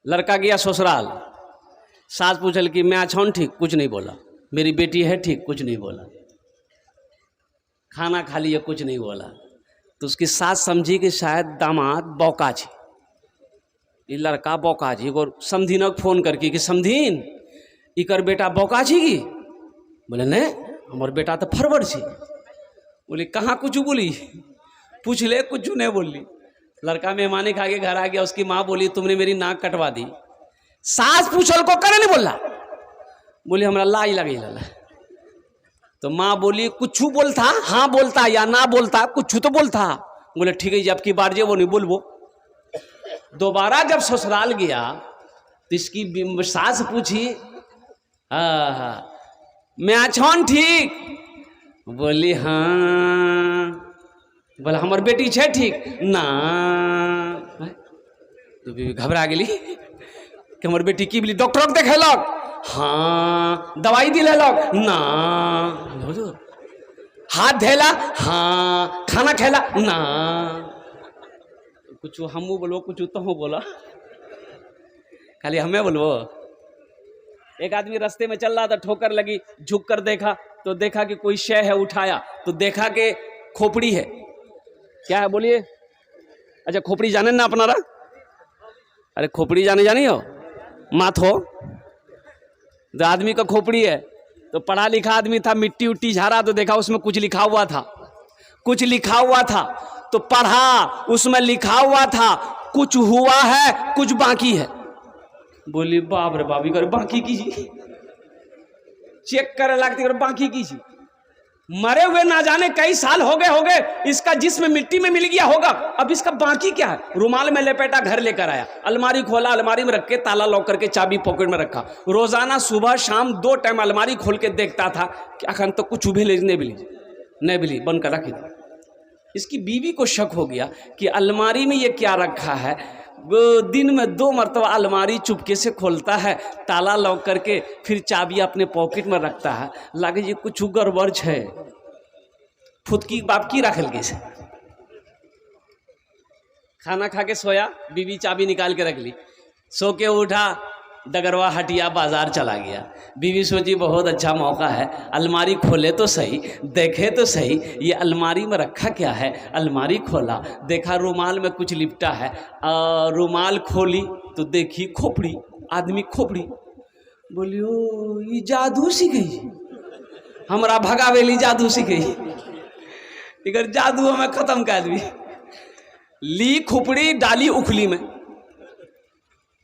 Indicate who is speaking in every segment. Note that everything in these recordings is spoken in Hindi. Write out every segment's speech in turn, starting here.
Speaker 1: लड़का गया ससुराल, सास पूछल कि मैं अच्छा हूँ ठीक, कुछ नहीं बोला। मेरी बेटी है ठीक, कुछ नहीं बोला। खाना खा लिया, कुछ नहीं बोला। तो उसकी सास समझी कि शायद दामाद बौका छी, ये लड़का बौका छी। एगो समधीन फोन करके कि समधीन इकर बेटा बौका छी की? बोले नहीं, हमार बेटा तो फरवर छी। बोले कहाँ कुछ बोली? पूछ ले, कुछ नहीं बोली। लड़का मेहमानी खा के घर आ गया। उसकी माँ बोली तुमने मेरी नाक कटवा दी। सास पूछल को करे नहीं बोला, बोले हमरा लाई लगे ला। तो माँ बोली कुछ बोलता, हाँ बोलता या ना बोलता, कुछ तो बोलता। बोले ठीक है जी, अब की बार जे वो नहीं बोलबो। दोबारा जब ससुराल गया तो इसकी सास पूछी हाँ मैं अच्छा ठीक? बोली हाँ। बोला हमार बेटी छे ठीक ना? तो घबरा गेली कि हमार बेटी की बोली डॉक्टर देखेलक? हाँ। दवाई दिलेलक? ना। हाथ धैला? हाँ। खाना खेला? ना। कुछ हमू बोलो, कुछ तो हो बोला, खाली हमें बोलो। एक आदमी रास्ते में चल रहा था, ठोकर लगी, झुक कर देखा तो देखा कि कोई शय है, उठाया तो देखा कि खोपड़ी है। क्या है बोलिए? अच्छा खोपड़ी जाने ना अपनारा? अरे खोपड़ी जाने हो माथ हो तो आदमी का खोपड़ी है। तो पढ़ा लिखा आदमी था, मिट्टी उट्टी झाड़ा तो देखा उसमें कुछ लिखा हुआ था, कुछ लिखा हुआ था। तो पढ़ा, उसमें लिखा हुआ था कुछ हुआ है कुछ बाकी है। बोली बाप रे बाप, कर बाकी कीजिए, चेक करे लगती कर बाकी कीजिए। मरे हुए ना जाने कई साल हो गए, इसका जिस्म मिट्टी में मिल गया होगा, अब इसका बाकी क्या है? रुमाल में लपेटा घर लेकर आया, अलमारी खोला, अलमारी में रख के ताला लॉक करके चाबी पॉकेट में रखा। रोजाना सुबह शाम 2 टाइम अलमारी खोल के देखता था कि अखन तो कुछ उभे नहीं बिली बन कर रखी। इसकी बीवी को शक हो गया कि अलमारी में ये क्या रखा है। वो दिन में 2 मरतबा अलमारी चुपके से खोलता है, ताला लॉक करके, फिर चाबी अपने पॉकेट में रखता है। लागे ये कुछ गड़बड़ है। फुदकी बाप की रखल के से खाना खा के सोया, बीवी चाबी निकाल के रख ली। सो के उठा, डगरवा हटिया बाजार चला गया। बीवी सोची बहुत अच्छा मौका है, अलमारी खोले तो सही, देखे तो सही ये अलमारी में रखा क्या है। अलमारी खोला, देखा रुमाल में कुछ लिपटा है। रुमाल खोली तो देखी खोपड़ी, आदमी खोपड़ी। बोली ओ ये जादू सीखी, हमरा भगावेली जादू सीखी। इधर जादू हमें खत्म कर दी। ली खोपड़ी डाली उखली में।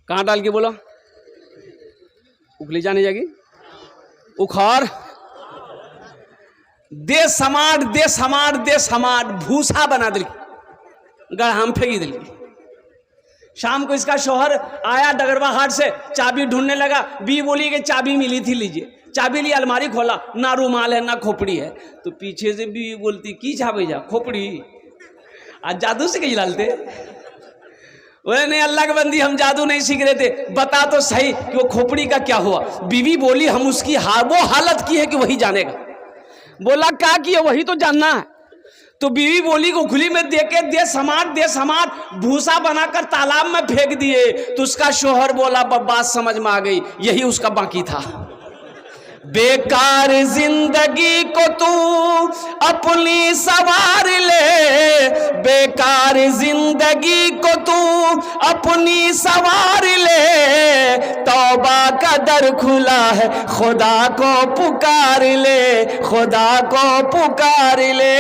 Speaker 1: कहाँ डाल के बोला? उखली जाने जाएगी, उखाड़ दे समाट दे समाट दे समाट, भूसा बना दिल, गढ़ा में फेंकी दिल। शाम को इसका शौहर आया डगरवा हाट से, चाबी ढूंढने लगा। बी बोली कि चाबी मिली थी, लीजिए। चाबी ली, अलमारी खोला, ना रुमाल है ना खोपड़ी है। तो पीछे से बी बोलती की छापे जा खोपड़ी, आज जादू से कहीं डालते? बोले नहीं अल्लाह के बंदी, हम जादू नहीं सीख रहे थे, बता तो सही कि वो खोपड़ी का क्या हुआ। बीवी बोली हम उसकी वो हालत की है कि वही जानेगा। बोला क्या किया? वही तो जानना है। तो बीवी बोली को खुली में देके दे समाट भूसा बनाकर तालाब में फेंक दिए। तो उसका शोहर बोला बात समझ में आ गई, यही उसका बाकी था। बेकार जिंदगी को तू अपनी सवार ले, बेकार जिंदगी को तू अपनी सवार ले, तौबा का दर खुला है खुदा को पुकार ले, खुदा को पुकार ले।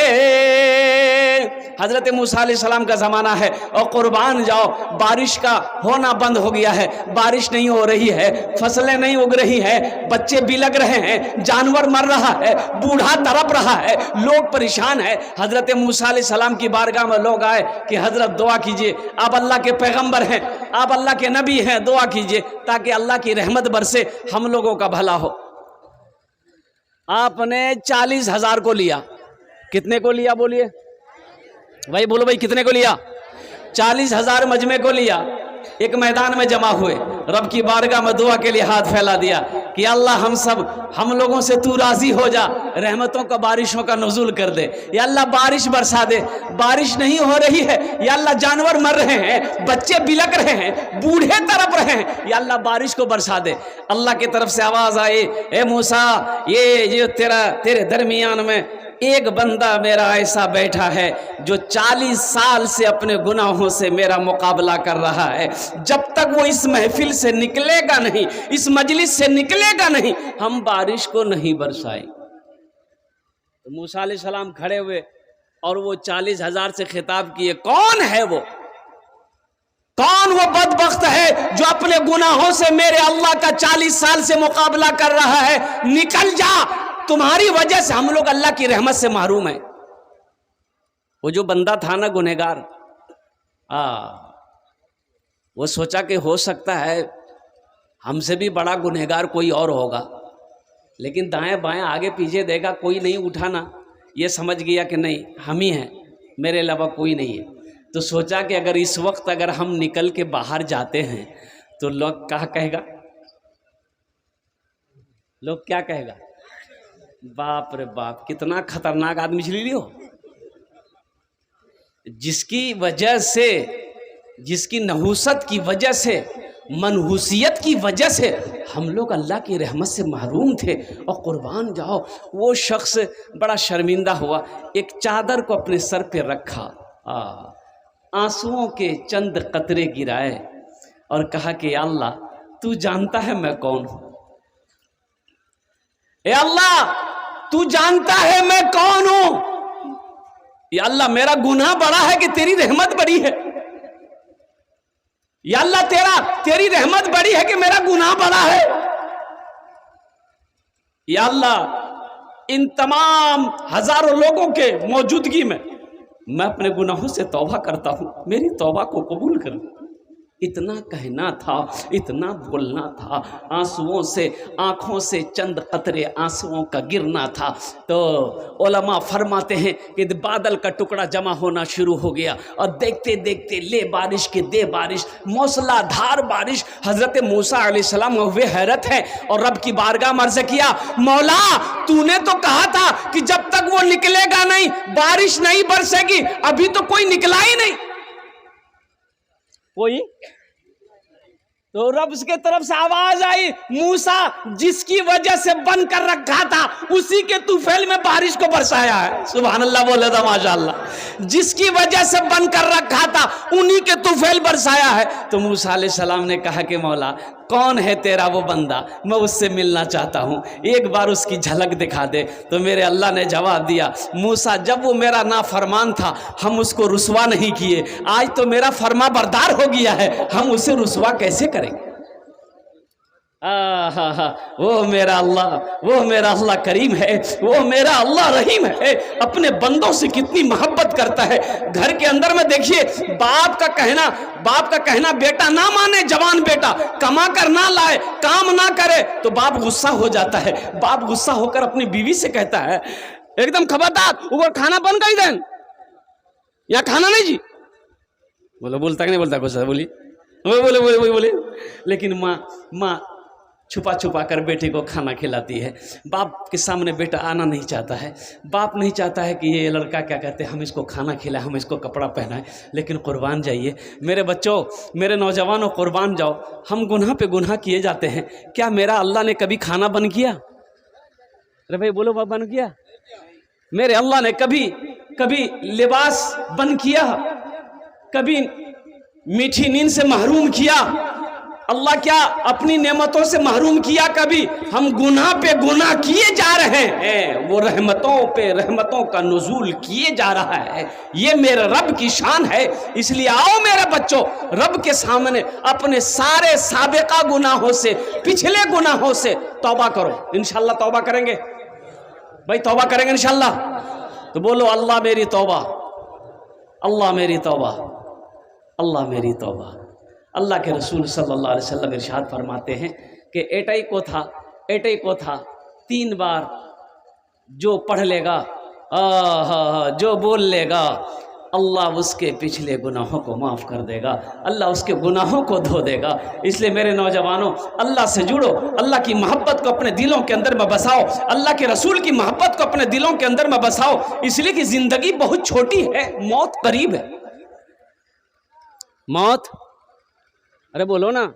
Speaker 1: हजरत मूसा अलैहिस्सलाम का ज़माना है और कुर्बान जाओ, बारिश का होना बंद हो गया है, बारिश नहीं हो रही है, फसलें नहीं उग रही हैं, बच्चे बिलग रहे हैं, जानवर मर रहा है, बूढ़ा तड़प रहा है, लोग परेशान है। हजरत मूसा अलैहिस्सलाम की बारगाह में लोग आए कि हजरत दुआ कीजिए, आप अल्लाह के पैगंबर हैं, आप अल्लाह के नबी हैं, दुआ कीजिए ताकि अल्लाह की रहमत बरसे, हम लोगों का भला हो। आपने 40,000 को लिया। कितने को लिया बोलिए भाई, बोलो भाई कितने को लिया? 40,000 मजमे को लिया। एक मैदान में जमा हुए, रब की बारगाह में दुआ के लिए हाथ फैला दिया कि अल्लाह हम लोगों से तू राजी हो जा, रहमतों का बारिशों का नुज़ूल कर दे। या अल्लाह बारिश बरसा दे। बारिश नहीं हो रही है, या अल्लाह जानवर मर रहे हैं, बच्चे बिलक रहे हैं, बूढ़े तड़प रहे हैं, या अल्लाह बारिश को बरसा दे। अल्लाह की तरफ से आवाज आई, ए मूसा, ये तेरे दरमियान में एक बंदा मेरा ऐसा बैठा है जो 40 साल से अपने गुनाहों से मेरा मुकाबला कर रहा है। जब तक वो इस महफिल से निकलेगा नहीं, इस मजलिस से निकलेगा नहीं, हम बारिश को नहीं बरसाएं। तो मूसा अलैहिस्सलाम खड़े हुए और वो 40,000 से खिताब किए, कौन है वो? कौन वो बदबख्त है जो अपने गुनाहों से मेरे अल्लाह का 40 साल से मुकाबला कर रहा है? निकल जा, तुम्हारी वजह से हम लोग अल्लाह की रहमत से महरूम हैं। वो जो बंदा था ना गुनहगार, वो सोचा कि हो सकता है हमसे भी बड़ा गुनहगार कोई और होगा, लेकिन दाएं बाएं आगे पीछे देखा, कोई नहीं उठा ना, ये समझ गया कि नहीं हम ही हैं, मेरे अलावा कोई नहीं है। तो सोचा कि अगर इस वक्त अगर हम निकल के बाहर जाते हैं तो लोग क्या कहेगा, लोग क्या कहेगा? बाप रे बाप, कितना खतरनाक आदमी चली लियो, जिसकी वजह से, जिसकी नहुसत की वजह से, मनहूसियत की वजह से हम लोग अल्लाह की रहमत से महरूम थे। और कुर्बान जाओ, वो शख्स बड़ा शर्मिंदा हुआ, एक चादर को अपने सर पे रखा, आंसुओं के चंद कतरे गिराए और कहा कि अल्लाह तू जानता है मैं कौन हूं, ए अल्लाह तू जानता है मैं कौन हूं। या अल्लाह मेरा गुनाह बड़ा है कि तेरी रहमत बड़ी है? या अल्लाह तेरी रहमत बड़ी है कि मेरा गुनाह बड़ा है? या अल्लाह इन तमाम हजारों लोगों के मौजूदगी में मैं अपने गुनाहों से तौबा करता हूं, मेरी तौबा को कबूल कर। इतना कहना था, इतना बोलना था, आंसुओं से, आंखों से चंद कतरे आंसुओं का गिरना था। तो उलमा फरमाते हैं कि बादल का टुकड़ा जमा होना शुरू हो गया और देखते देखते ले बारिश के दे बारिश, मौसलाधार बारिश। हजरत मूसा अलैहिस्सलाम हुए हैरत है और रब की बारगाह में अर्ज़ किया, मौला तूने तो कहा था कि जब तक वो निकलेगा नहीं बारिश नहीं बरसेगी, अभी तो कोई निकला ही नहीं। कोई तो रब की तरफ से आवाज आई, मूसा जिसकी वजह से बंद कर रखा था उसी के तूफैल में बारिश को बरसाया है। सुभान अल्लाह बोले था माशाअल्लाह। जिसकी वजह से बंद कर रखा था उन्हीं के तूफैल बरसाया है। तो मूसा अलैहिस्सलाम ने कहा कि मौला कौन है तेरा वो बंदा, मैं उससे मिलना चाहता हूँ, एक बार उसकी झलक दिखा दे। तो मेरे अल्लाह ने जवाब दिया, मूसा जब वो मेरा नाफरमान था हम उसको रुसवा नहीं किए, आज तो मेरा फरमा बरदार हो गया है, हम उसे रुसवा कैसे करेंगे? वो मेरा अल्लाह करीम है, वो मेरा अल्लाह रहीम है, अपने बंदों से कितनी मोहब्बत करता है। घर के अंदर में देखिए बाप का कहना बेटा ना माने, जवान बेटा कमा कर ना लाए, काम ना करे तो बाप गुस्सा हो जाता है। बाप गुस्सा होकर अपनी बीवी से कहता है, एकदम खबरदार ऊपर खाना बन गई देन, या खाना नहीं जी, बोलता कि नहीं बोलता, गुस्सा बोले। लेकिन माँ छुपा छुपा कर बेटे को खाना खिलाती है। बाप के सामने बेटा आना नहीं चाहता है, बाप नहीं चाहता है कि ये लड़का क्या कहते हैं हम इसको खाना खिलाएं, हम इसको कपड़ा पहनाएं। लेकिन कुर्बान जाइए मेरे बच्चों, मेरे नौजवानों, कुर्बान जाओ। हम गुनाह पे गुनाह किए जाते हैं। क्या मेरा अल्लाह ने कभी खाना बंद किया? अरे भाई बोलो, बाप बंद किया? मेरे अल्लाह ने कभी लिबास बंद किया? कभी मीठी नींद से महरूम किया? अल्लाह क्या अपनी नेमतों से महरूम किया कभी? हम गुनाह पे गुनाह किए जा रहे हैं, वो रहमतों पे रहमतों का नुज़ूल किए जा रहा है। ये मेरे रब की शान है। इसलिए आओ मेरे बच्चों, रब के सामने अपने सारे साबिका गुनाहों से, पिछले गुनाहों से तौबा करो। इंशाअल्लाह तौबा करेंगे भाई, तौबा करेंगे इंशाअल्लाह। तो बोलो अल्लाह मेरी तौबा, अल्लाह मेरी तौबा, अल्लाह मेरी तौबा। अल्लाह के रसूल सल्लल्लाहु अलैहि वसल्लम इरशाद फरमाते हैं कि एटई को था 3 बार जो पढ़ लेगा, जो बोल लेगा, अल्लाह उसके पिछले गुनाहों को माफ़ कर देगा, अल्लाह उसके गुनाहों को धो देगा। इसलिए मेरे नौजवानों, अल्लाह से जुड़ो, अल्लाह की मोहब्बत को अपने दिलों के अंदर में बसाओ, अल्लाह के रसूल की मोहब्बत को अपने दिलों के अंदर में बसाओ। इसलिए कि ज़िंदगी बहुत छोटी है, मौत करीब है। मौत, अरे बोलो ना।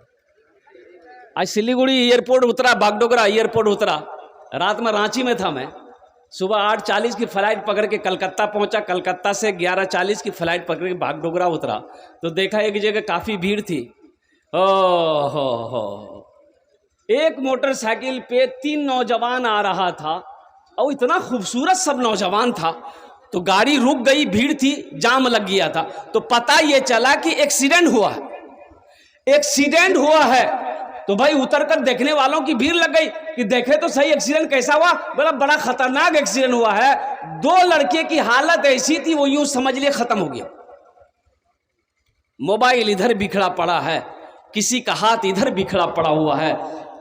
Speaker 1: आज सिलीगुड़ी एयरपोर्ट उतरा, बागडोगरा एयरपोर्ट उतरा, रात में रांची में था मैं। सुबह 8:40 की फ़्लाइट पकड़ के कलकत्ता पहुंचा, कलकत्ता से 11:40 की फ़्लाइट पकड़ के बागडोगरा उतरा तो देखा एक जगह काफ़ी भीड़ थी। हो एक मोटरसाइकिल पे 3 नौजवान आ रहा था और इतना खूबसूरत सब नौजवान था। तो गाड़ी रुक गई, भीड़ थी, जाम लग गया था। तो पता ये चला कि एक्सीडेंट हुआ है, एक्सीडेंट हुआ है। तो भाई उतर कर देखने वालों की भीड़ लग गई कि देखे तो सही एक्सीडेंट कैसा हुआ। बोला बड़ा खतरनाक एक्सीडेंट हुआ है, 2 लड़के की हालत ऐसी थी वो यूं समझ लिए खत्म हो गया। मोबाइल इधर बिखरा पड़ा है, किसी का हाथ इधर बिखरा पड़ा हुआ है,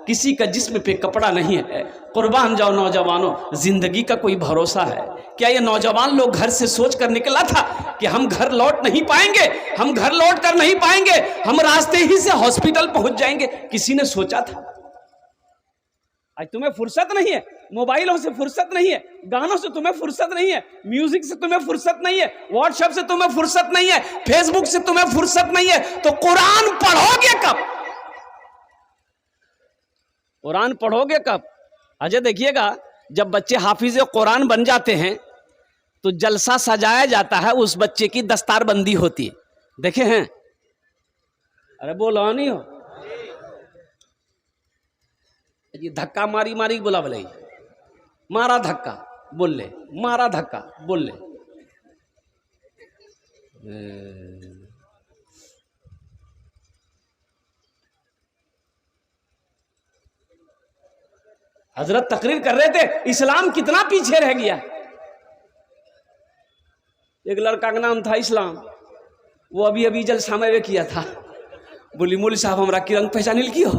Speaker 1: किसी का जिस्म पे कपड़ा नहीं है। कुर्बान जाओ नौजवानों, जिंदगी का कोई भरोसा है क्या? ये नौजवान लोग घर से सोच कर निकला था कि हम घर लौट नहीं पाएंगे, हम घर लौट कर नहीं पाएंगे, हम रास्ते ही से हॉस्पिटल पहुंच जाएंगे? किसी ने सोचा था? आज तुम्हें फुर्सत नहीं है, मोबाइलों से फुर्सत नहीं है, गानों से तुम्हें फुर्सत नहीं है, म्यूजिक से तुम्हें फुर्सत नहीं है, व्हाट्सएप से तुम्हें फुर्सत नहीं है, फेसबुक से तुम्हें फुर्सत नहीं है, तो कुरान पढ़ोगे कब? कुरान पढ़ोगे कब? अजय देखिएगा, जब बच्चे हाफिज कुरान बन जाते हैं तो जलसा सजाया जाता है, उस बच्चे की दस्तारबंदी होती है। देखे हैं? अरे बोलो नहीं हो जी, धक्का मारी मारी बोला बोले, मारा धक्का बोल ले, मारा धक्का बोल ले। हजरत तकरीर कर रहे थे, इस्लाम कितना पीछे रह गया। एक लड़का का नाम था इस्लाम, वो अभी अभी जलसा में किया था। बोली मौलवी साहब हमरा की रंग पहचानिल की हो?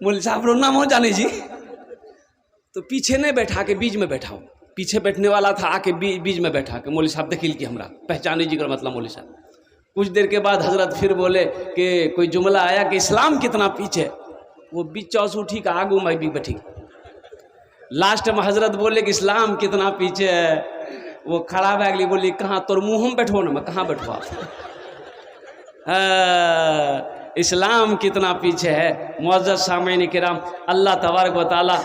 Speaker 1: मौलवी साहब रो नाम हो जाने जी। तो पीछे नहीं बैठा के बीच में बैठाओ, पीछे बैठने वाला था आके बीच में बैठा के मौलवी साहब देखिल की हमरा पहचाने जी का मतलब मौलवी साहब। कुछ देर के बाद हजरत फिर बोले कि कोई जुमला आया कि इस्लाम कितना पीछे। वो बीच चौसूठी का आगू में भी बैठी। लास्ट में हजरत बोले कि इस्लाम कितना पीछे है। वो खड़ा भै गई, बोली कहाँ तोर मुँह में बैठो ना, मैं कहाँ बैठवा। इस्लाम कितना पीछे है। मुअज़्ज़ज़ सामईन किराम, अल्लाह तबारक व तआला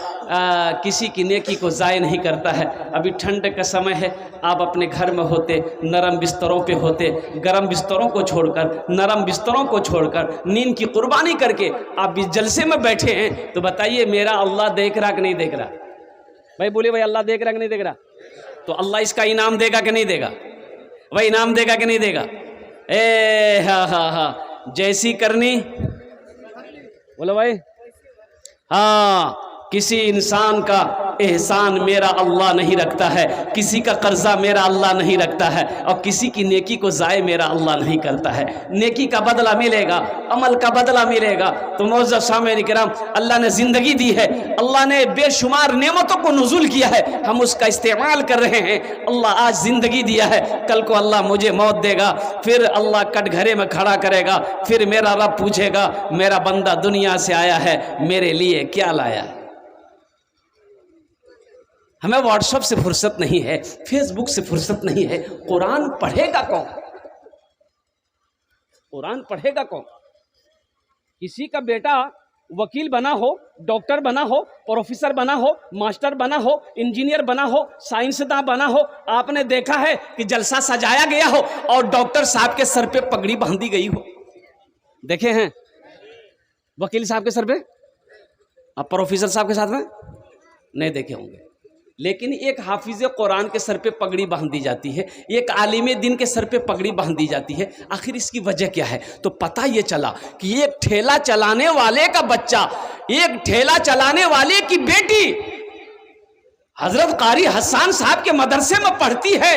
Speaker 1: किसी की नेकी को ज़ाय नहीं करता है। अभी ठंड का समय है, आप अपने घर में होते, नरम बिस्तरों पे होते, गरम बिस्तरों को छोड़कर, नरम बिस्तरों को छोड़कर, नींद की कुर्बानी करके आप इस जलसे में बैठे हैं, तो बताइए मेरा अल्लाह देख रहा कि नहीं देख रहा? भाई बोलिए भाई, अल्लाह देख रहा कि नहीं देख रहा? तो अल्लाह इसका इनाम देगा कि नहीं देगा? भाई इनाम देगा कि नहीं देगा? हाँ, जैसी करनी बोलो भाई। हाँ, किसी इंसान का एहसान मेरा अल्लाह नहीं रखता है, किसी का कर्जा मेरा अल्लाह नहीं रखता है, और किसी की नेकी को ज़ाय मेरा अल्लाह नहीं करता है। नेकी का बदला मिलेगा, अमल का बदला मिलेगा। तो मुअज़्ज़ज़ सामईन किराम, अल्लाह ने ज़िंदगी दी है, अल्लाह ने बेशुमार नेमतों को नुज़ुल किया है, हम उसका इस्तेमाल कर रहे हैं। अल्लाह आज ज़िंदगी दिया है, कल को अल्लाह मुझे मौत देगा, फिर अल्लाह कटघरे में खड़ा करेगा, फिर मेरा रब पूछेगा मेरा बंदा दुनिया से आया है, मेरे लिए क्या लाया? हमें व्हाट्सएप से फुर्सत नहीं है, फेसबुक से फुर्सत नहीं है। कुरान पढ़ेगा कौन? कुरान पढ़ेगा कौन? किसी का बेटा वकील बना हो, डॉक्टर बना हो, प्रोफेसर बना हो, मास्टर बना हो, इंजीनियर बना हो, साइंसदान बना हो, आपने देखा है कि जलसा सजाया गया हो और डॉक्टर साहब के सर पे पगड़ी बांधी गई हो? देखे हैं? वकील साहब के सर पे, अब प्रोफेसर साहब के साथ में नहीं देखे होंगे। लेकिन एक हाफिज कुरान के सर पे पगड़ी बांध दी जाती है, एक आलिम दिन के सर पे पगड़ी बांध दी जाती है। आखिर इसकी वजह क्या है? तो पता ये चला कि एक ठेला चलाने वाले का बच्चा, एक ठेला चलाने वाले की बेटी हजरत कारी हसन साहब के मदरसे में पढ़ती है।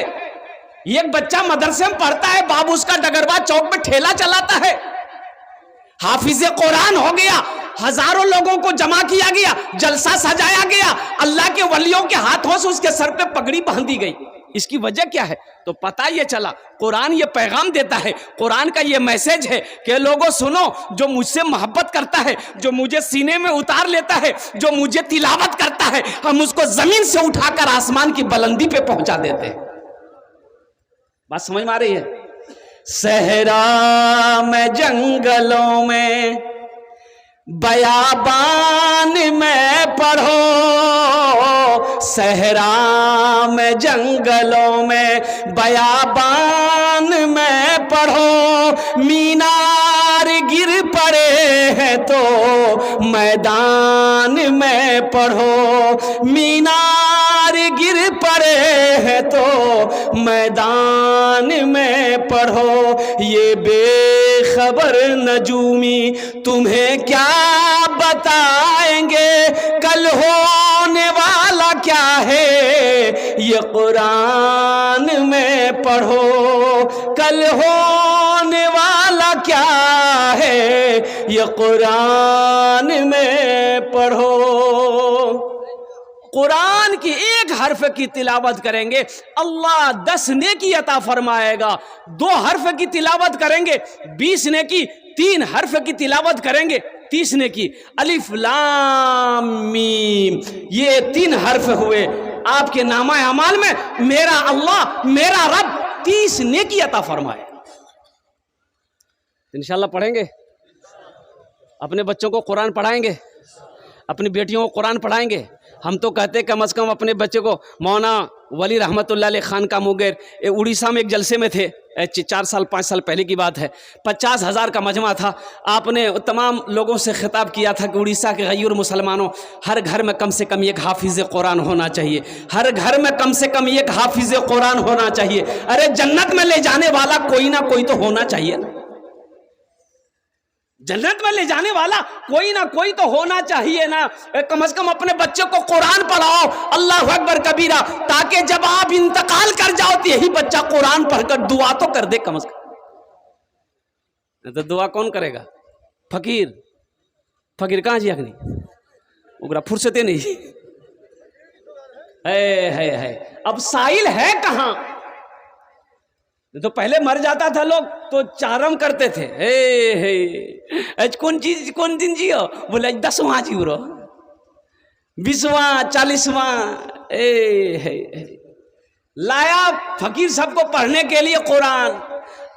Speaker 1: एक बच्चा मदरसे में पढ़ता है, बाबू उसका डगरवा चौक में ठेला चलाता है, हाफिज कुरान हो गया, हजारों लोगों को जमा किया गया, जलसा सजाया गया, अल्लाह के वलियों के हाथों से उसके सर पे पगड़ी बांधी गई। इसकी वजह क्या है? तो पता ये चला कुरान ये पैगाम देता है, कुरान का ये मैसेज है कि लोगों सुनो, जो मुझसे मोहब्बत करता है, जो मुझे सीने में उतार लेता है, जो मुझे तिलावत करता है, हम उसको जमीन से उठाकर आसमान की बुलंदी पे पहुंचा देते हैं। बात समझ में आ रही है? सहरा में जंगलों में बयाबान में पढ़ो, सहरा में जंगलों में बयाबान में पढ़ो, मीनार गिर पड़े हैं तो मैदान में पढ़ो, मीनार गिर पड़े हैं तो मैदान में पढ़ो। ये बेखबर नजूमी तुम्हें क्या बताएंगे, कल होने वाला क्या है ये कुरान में पढ़ो, कल होने वाला क्या है ये कुरान में पढ़ो। कुरान की एक हर्फ की तिलावत करेंगे अल्लाह 10 नेकी अता फरमाएगा, 2 हर्फ की तिलावत करेंगे 20 नेकी, 3 हर्फ की तिलावत करेंगे 30 नेकी। अलिफ लाम मीम, ये 3 हर्फ हुए आपके नामा अमाल में, मेरा अल्लाह मेरा रब 30 नेकी अता फरमाए। इंशाल्लाह पढ़ेंगे, अपने बच्चों को कुरान पढ़ाएंगे, अपनी बेटियों को कुरान पढ़ाएंगे। हम तो कहते कम से कम अपने बच्चे को मौना वली रहमतुल्लाह अलैह खान का मुगैर उड़ीसा में एक जलसे में थे, 4 साल 5 साल पहले की बात है, 50,000 का मजमा था। आपने तमाम लोगों से खिताब किया था कि उड़ीसा के गैर मुसलमानों, हर घर में कम से कम एक हाफिज कुरान होना चाहिए, हर घर में कम से कम एक हाफिज कुरान होना चाहिए। अरे जन्नत में ले जाने वाला कोई ना कोई तो होना चाहिए ना, जन्नत में ले जाने वाला कोई ना कोई तो होना चाहिए ना। कम से कम अपने बच्चे को कुरान पढ़ाओ, अल्लाह अकबर कबीरा, ताकि जब आप इंतकाल कर जाओ तो यही बच्चा कुरान पढ़कर दुआ तो कर दे कम से कम। तो दुआ कौन करेगा? फकीर, फकीर कहाँ जी अग्नि उगरा फुर्सते नहीं है। अब साइल है कहाँ? तो पहले मर जाता था लोग तो चारम करते थे, आज कौन चीज कौन दिन जियो, बोले 10वां जी रो, 20वां 40वां लाया फकीर सबको पढ़ने के लिए कुरान।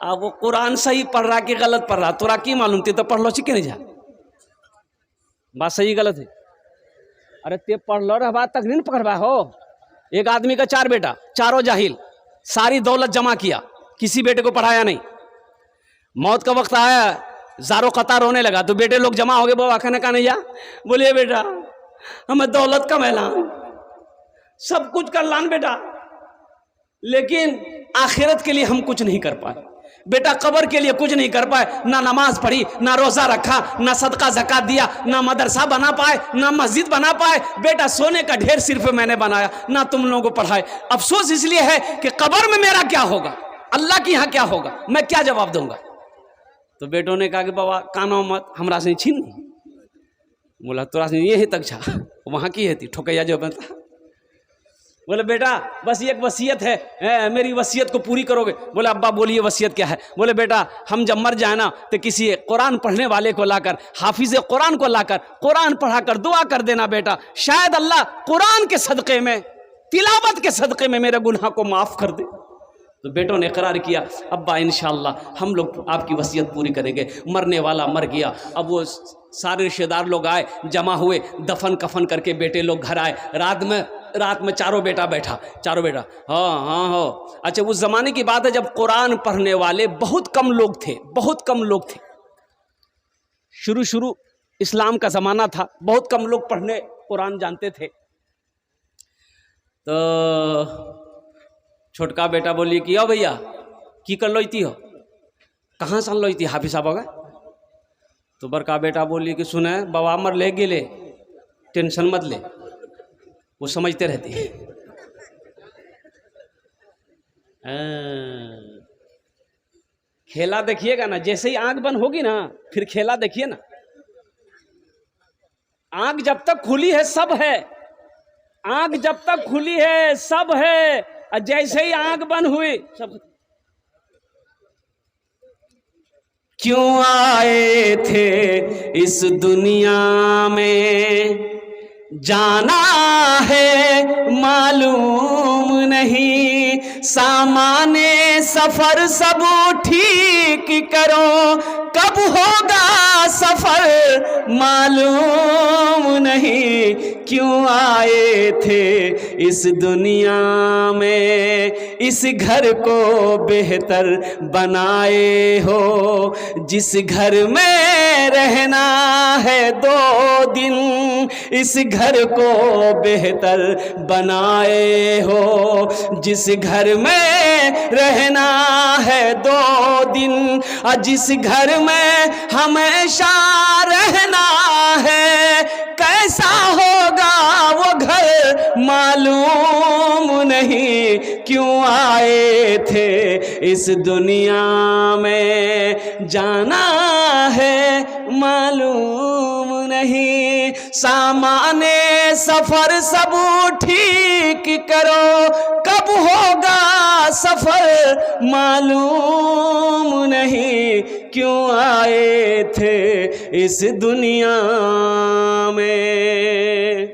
Speaker 1: अब वो कुरान सही पढ़ रहा कि गलत पढ़ रहा तोरा की मालूम? ते तो पढ़ लो चिके नहीं जा, बात सही गलत है। अरे ते पढ़ लो रहा बात तक नहीं पकड़वा हो। एक आदमी का 4 बेटा, चारों जाहिल, सारी दौलत जमा किया, किसी बेटे को पढ़ाया नहीं। मौत का वक्त आया, ज़ारो कतार रोने लगा तो बेटे लोग जमा हो गए, बाबा खाने का नहीं जा, बोलिए बेटा हमें दौलत का मैलान, सब कुछ कर लान बेटा, लेकिन आखिरत के लिए हम कुछ नहीं कर पाए। बेटा कब्र के लिए कुछ नहीं कर पाए, ना नमाज पढ़ी, ना रोजा रखा, ना सदका ज़कात दिया, ना मदरसा बना पाए, ना मस्जिद बना पाए। बेटा सोने का ढेर सिर्फ मैंने बनाया, ना तुम लोगों को पढ़ाए। अफसोस इसलिए है कि कब्र में मेरा क्या होगा, अल्लाह के यहाँ क्या होगा, मैं क्या जवाब दूंगा। तो बेटों ने कहा कि बाबा कानो मत, हमरा से छीन। बोला तोरा से ये तक छा, वहाँ की है थी ठोकैया जो बनता। बोले बेटा बस एक वसीयत है, मेरी वसीयत को पूरी करोगे? बोले अब्बा बोलिए वसीयत क्या है? बोले बेटा हम जब मर जाए ना तो किसी कुरान पढ़ने वाले को लाकर, हाफिज कुरान को लाकर कुरान पढ़ाकर दुआ कर देना बेटा, शायद अल्लाह कुरान के सदक़े में, तिलावत के सदक़े में मेरे गुनाह को माफ़ कर दे। तो बेटों ने इकरार किया, अब्बा इंशाअल्लाह हम लोग आपकी वसीयत पूरी करेंगे। मरने वाला मर गया। अब वो सारे रिश्तेदार लोग आए, जमा हुए, दफन कफन करके बेटे लोग घर आए। रात में चारों बेटा बैठा, चारों बेटा हाँ। अच्छा उस ज़माने की बात है जब कुरान पढ़ने वाले बहुत कम लोग थे, बहुत कम लोग थे। शुरू इस्लाम का ज़माना था, बहुत कम लोग पढ़ने कुरान जानते थे। तो छोटका बेटा बोली कि ओ भैया की कर लोती हो, कहाँ सन लोती हाफिज साहब होगा? तो बड़का बेटा बोली कि सुने बाबा मर ले गेले, टेंशन मत ले, वो समझते रहते हैं। खेला देखिएगा ना, जैसे ही आंख बंद होगी ना फिर खेला देखिए ना। आंख जब तक खुली है सब है, आंख जब तक खुली है सब है। और जैसे ही आंख बंद हुई सब क्यों आए थे इस दुनिया में, जाना है मालूम नहीं, सामाने सफर सब ठीक करो, कब होगा सफर मालूम नहीं, क्यों आए थे इस दुनिया में, इस घर को बेहतर बनाए हो, जिस घर में रहना है 2 दिन, इस घर को बेहतर बनाए हो, जिस घर में रहना है 2 दिन, और जिस घर में हमेशा रहना है, कैसा होगा वो घर मालूम नहीं, क्यों आए थे इस दुनिया में, जाना है मालूम नहीं, सामाने सफर सब ठीक करो, कब होगा सफर मालूम नहीं, क्यों आए थे इस दुनिया में।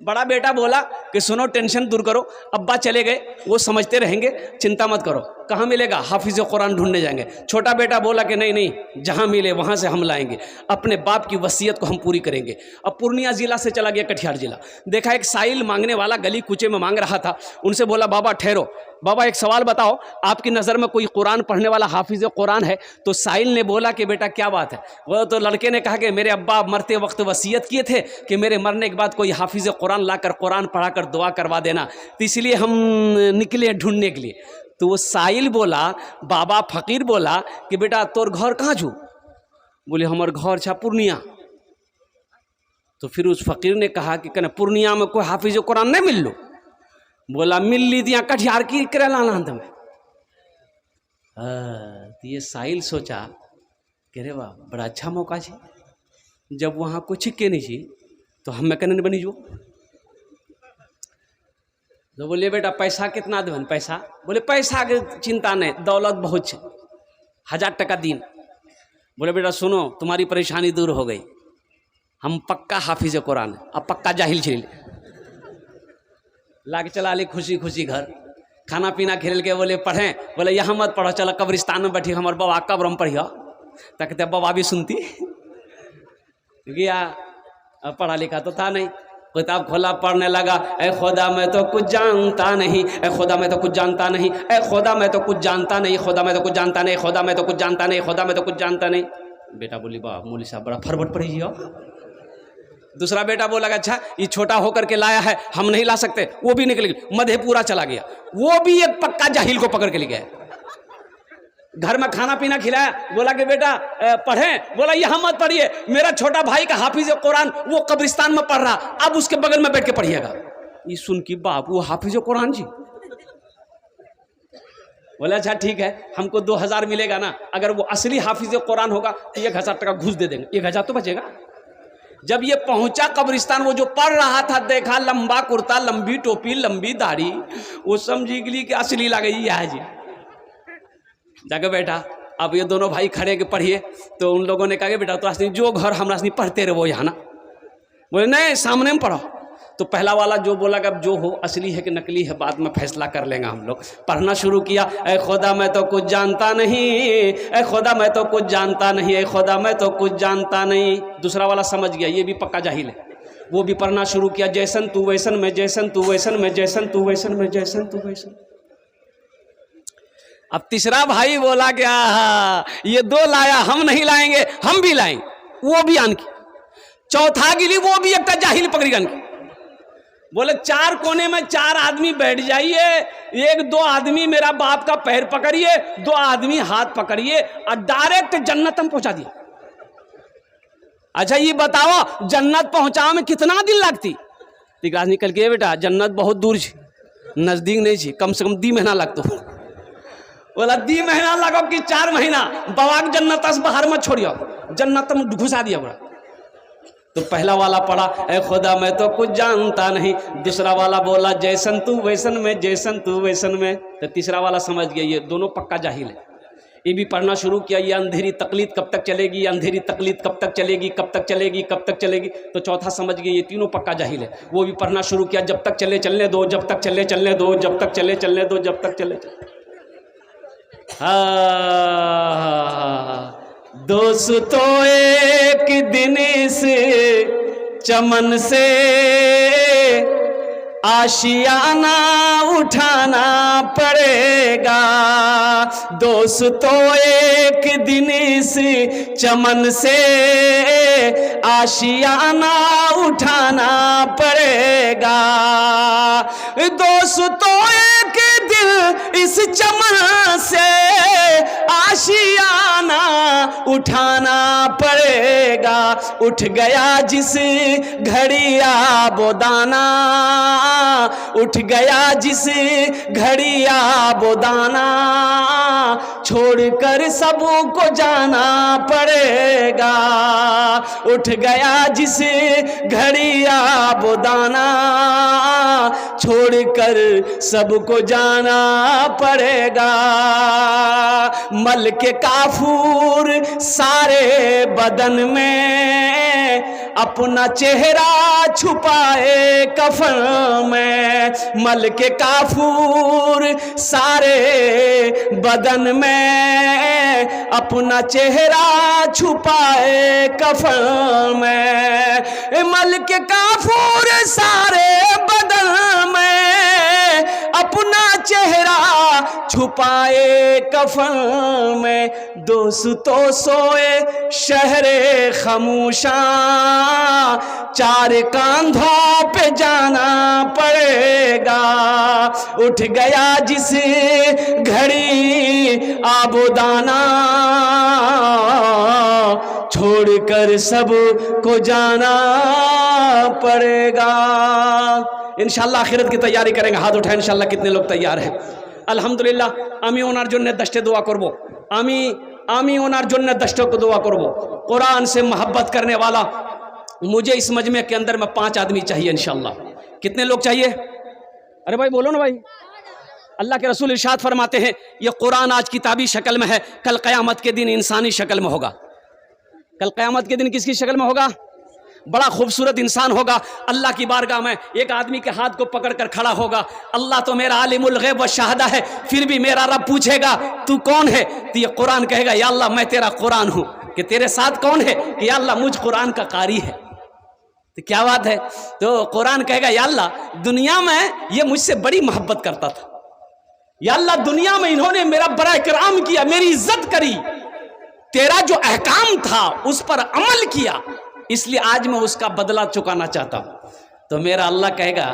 Speaker 1: बड़ा बेटा बोला कि सुनो टेंशन दूर करो, अब्बा चले गए वो समझते रहेंगे, चिंता मत करो, कहाँ मिलेगा, हाफिज कुरान ढूंढने जाएंगे। छोटा बेटा बोला कि नहीं नहीं, जहाँ मिले वहाँ से हम लाएंगे, अपने बाप की वसीयत को हम पूरी करेंगे। अब पूर्णिया जिला से चला गया कटिहार जिला, देखा एक साइल मांगने वाला गली कूचे में मांग रहा था, उनसे बोला बाबा ठहरो, बाबा एक सवाल बताओ, आपकी नज़र में कोई कुरान पढ़ने वाला हाफिज कुरान है? तो साइल ने बोला कि बेटा क्या बात है? वो तो लड़के ने कहा कि मेरे अब्बा मरते वक्त वसीयत किए थे कि मेरे मरने के बाद कोई हाफिज कुरान लाकर कुरान पढ़ाकर दुआ करवा देना, तो इसलिए हम निकले ढूंढने के लिए। तो वो साइल बोला, बाबा फकीर बोला कि बेटा तोर घर कहाँ छू? बोले हमार घर छा पूर्णिया। तो फिर उस फकीर ने कहा कि कहना पूर्णिया में कोई हाफिज कुरान नहीं मिल लो? बोला मिल ली दिया कटिहार की करेला नांद में। तो ये साहिल सोचा कि रे वाह बड़ा अच्छा मौका है, जब वहाँ कुछ के नहीं छी तो हमें कहने बनी जो। तो बोलिए बेटा पैसा कितना देवन? पैसा बोले पैसा के चिंता नहीं, दौलत बहुत है, 1000 टका दिन। बोले बेटा सुनो तुम्हारी परेशानी दूर हो गई, हम पक्का हाफिज कुरान है, अब पक्का जाहिल छिल ला के चला ले खुशी खुशी घर, खाना पीना खेल के बोले पढ़ें, बोले यहाँ मत पढ़ो, चलो कब्रिस्तान में बैठी हमारे बाबा कब्र में पढ़ियो, ताकि बाबा भी सुनती। गया पढ़ा लिखा तो था नहीं, किताब खोला पढ़ने लगा, ए खुदा मैं तो कुछ जानता नहीं, ए खुदा मैं तो कुछ जानता नहीं, ए खुदा मैं तो कुछ जानता नहीं, खुदा मैं तो कुछ जानता नहीं, खुदा मैं तो कुछ जानता नहीं, खुदा मैं तो कुछ जानता नहीं। बेटा बोली वाह मौलवी साहब बड़ा फरबट पढ़ी हो। दूसरा बेटा बोला अच्छा ये छोटा होकर के लाया है, हम नहीं ला सकते, वो भी निकल गया, मधेपुरा चला गया, वो भी एक पक्का जाहिल को पकड़ के ले गया। घर में खाना पीना खिलाया, बोला कि बेटा पढ़ें, बोला यहाँ मत पढ़िए, मेरा छोटा भाई का हाफिज कुरान वो कब्रिस्तान में पढ़ रहा, अब उसके बगल में बैठ के पढ़िएगा। ये सुन की बाप वो हाफिज कुरान जी। बोला अच्छा ठीक है, हमको 2000 मिलेगा ना, अगर वो असली हाफिज कुरान होगा तो 1000 टका घूस दे देंगे, 1000 तो बचेगा। जब ये पहुंचा कब्रिस्तान, वो जो पढ़ रहा था देखा लंबा कुर्ता, लंबी टोपी, लंबी दाढ़ी, वो समझी गई कि असली लगे है जी। जाके बैठा, अब ये दोनों भाई खड़े के पढ़िए, तो उन लोगों ने कहा कि बेटा तो असली जो घर हमरा असली पढ़ते रहे वो यहाँ ना, बोले नहीं सामने में पढ़ो। तो पहला वाला जो बोला कि अब जो हो असली है कि नकली है बाद में फैसला कर लेंगे हम लोग। पढ़ना शुरू किया, ए खुदा मैं तो कुछ जानता नहीं, ए खुदा मैं तो कुछ जानता नहीं, ए खुदा मैं तो कुछ जानता नहीं। दूसरा वाला समझ गया ये भी पक्का जाहिल है, वो भी पढ़ना शुरू किया, जैसन तू वैसन मैं, जैसन तू वैसन मैं, जैसन तू वैसन मैं, जैसन तू वैसन। अब तीसरा भाई बोला क्या ये 2 लाया, हम नहीं लाएंगे, हम भी लाएंगे, वो भी आन की। चौथा गिली वो भी एक जाहिल पकड़ी गन की। बोले 4 कोने में 4 आदमी बैठ जाइए, 1-2 आदमी मेरा बाप का पैर पकड़िए, 2 आदमी हाथ पकड़िए और डायरेक्ट जन्नत में पहुंचा दिया। अच्छा ये बताओ जन्नत पहुंचाओ में कितना दिन लगती? तिकास निकल के बेटा जन्नत बहुत दूर है, नजदीक नहीं है, कम से कम 2 महीना लगतो। बोला 2 महीना लगो कि 4 महीना, बाबा जन्नत से बाहर में छोड़ियो, जन्नत में घुसा दिया। बोला तो पहला वाला पढ़ा ऐ खुदा मैं तो कुछ जानता नहीं, दूसरा वाला बोला जैसन तू वैसन में, जैसन तू वैसन में। तो तीसरा वाला समझ गया ये दोनों पक्का जाहिल है। ये भी पढ़ना शुरू किया, ये अंधेरी तकलीद कब तक चलेगी, अंधेरी तकलीद कब तक चलेगी, कब तक चलेगी, कब तक चलेगी। तो चौथा समझ गया ये तीनों पक्का जाहिल है। वो भी पढ़ना शुरू किया, जब तक चले चलने दो, जब तक चले चलने दो, जब तक चले चलने दो, जब तक चले दोस्तों एक दिन इस चमन से आशियाना उठाना पड़ेगा, दोस्तों एक दिन इस चमन से आशियाना उठाना पड़ेगा, दोस्तों एक दिन इस चमन से आशियाना उठाना पड़ेगा। उठ गया जिस घड़ी आबो दाना, उठ गया जिस घड़ी आबो दाना, छोड़कर सबको जाना पड़ेगा। उठ गया जिस घड़ी आबो दाना, छोड़कर सबको जाना पड़ेगा। मल के काफूर सारे बदन में, अपना चेहरा छुपाए कफन में। मल के काफूर सारे बदन में, अपना चेहरा छुपाए कफन में। मल के काफूर सारे बदन में, अपना चेहरा छुपाए कफन में। दोस्तों सोए शहरे खामोशा, चार कांधों पे जाना पड़ेगा। उठ गया जिस घड़ी आबोदाना, छोड़कर सब को जाना पड़ेगा। इंशाल्लाह आखिरत की तैयारी करेंगे, हाथ उठाएं इंशाल्लाह। कितने लोग तैयार हैं? আলহামদুলিল্লাহ। আমি ওনার জন্য দশটে দোয়া করব। আমি ওনার জন্য দশটে को दुआ करब। कुरान से मोहब्बत करने वाला मुझे इस मजमे के अंदर में 5 आदमी चाहिए इंशाल्लाह। कितने लोग चाहिए? अरे भाई बोलो ना भाई। अल्लाह के रसूल इरशाद फरमाते हैं ये कुरान आज किताबी शक्ल में है, कल क़यामत के दिन इंसानी शक्ल में होगा। कल क़यामत के दिन किसकी शक्ल में होगा? बड़ा खूबसूरत इंसान होगा। अल्लाह की बारगाह में एक आदमी के हाथ को पकड़कर खड़ा होगा। अल्लाह तो मेरा आलिमुल गैब व शहादा है, फिर भी मेरा रब पूछेगा तू कौन है? तो ये कुरान कहेगा या अल्लाह मैं तेरा कुरान हूँ। कि तेरे साथ कौन है? कि या अल्लाह मुझ कुरान का कारी है। तो क्या बात है? तो कुरान कहेगा या अल्लाह दुनिया में ये मुझसे बड़ी मोहब्बत करता था, या अल्लाह दुनिया में इन्होंने मेरा बड़ा इकराम किया, मेरी इज्जत करी, तेरा जो अहकाम था उस पर अमल किया, इसलिए आज मैं उसका बदला चुकाना चाहता हूं। तो मेरा अल्लाह कहेगा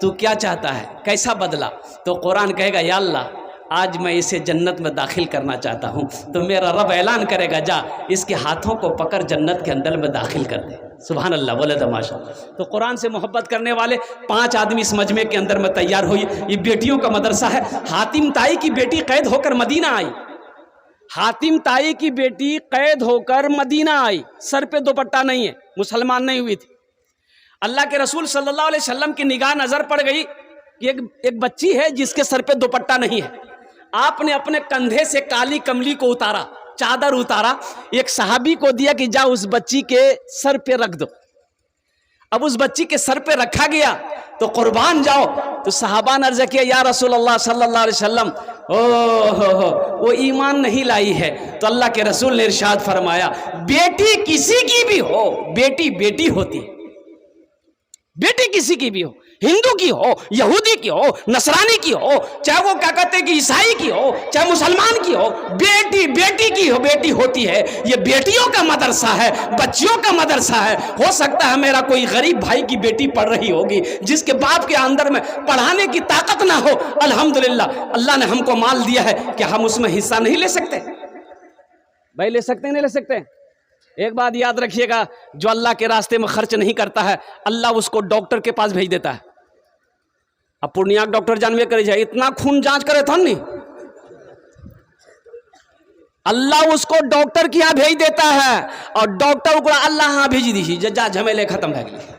Speaker 1: तू क्या चाहता है, कैसा बदला? तो कुरान कहेगा या अल्लाह आज मैं इसे जन्नत में दाखिल करना चाहता हूं। तो मेरा रब ऐलान करेगा जा इसके हाथों को पकड़ जन्नत के अंदर में दाखिल कर दे। सुभान अल्लाह, बोले तमाशा। तो कुरान से मोहब्बत करने वाले 5 आदमी इस मजमे के अंदर में तैयार हुई। ये बेटियों का मदरसा है। हातिम ताई की बेटी कैद होकर मदीना आई। हातिम ताई की बेटी कैद होकर मदीना आई, सर पे दुपट्टा नहीं है, मुसलमान नहीं हुई थी। अल्लाह के रसूल सल्लल्लाहु अलैहि वसल्लम की निगाह नजर पड़ गई कि एक बच्ची है जिसके सर पे दुपट्टा नहीं है। आपने अपने कंधे से काली कमली को उतारा, चादर उतारा, एक सहाबी को दिया कि जा उस बच्ची के सर पे रख दो। अब उस बच्ची के सर पे रखा गया तो कुर्बान जाओ। तो सहाबा ने अर्ज़ किया या रसूल अल्लाह सल्लल्लाहु अलैहि वसल्लम ओ वो ईमान नहीं लाई है। तो अल्लाह के रसूल ने इरशाद फरमाया बेटी किसी की भी हो, बेटी बेटी होती है। बेटी किसी की भी हो, हिंदू की हो, यहूदी की हो, नसरानी की हो, चाहे वो क्या कहते हैं कि ईसाई की हो, चाहे मुसलमान की हो, बेटी बेटी की हो, बेटी होती है। ये बेटियों का मदरसा है, बच्चियों का मदरसा है। हो सकता है मेरा कोई गरीब भाई की बेटी पढ़ रही होगी, जिसके बाप के अंदर में पढ़ाने की ताकत ना हो। अल्हम्दुलिल्लाह अल्लाह ने हमको माल दिया है कि हम उसमें हिस्सा नहीं ले सकते? भाई ले सकते हैं, नहीं ले सकते? एक बात याद रखिएगा, जो अल्लाह के रास्ते में खर्च नहीं करता है अल्लाह उसको डॉक्टर के पास भेज देता है। अब पूर्णिया डॉक्टर जानवे करे जाए, इतना खून जांच करे था नहीं, अल्लाह उसको डॉक्टर के यहाँ भेज देता है और डॉक्टर को अल्लाह यहाँ भेज दी, जा झमेले खत्म हो गए।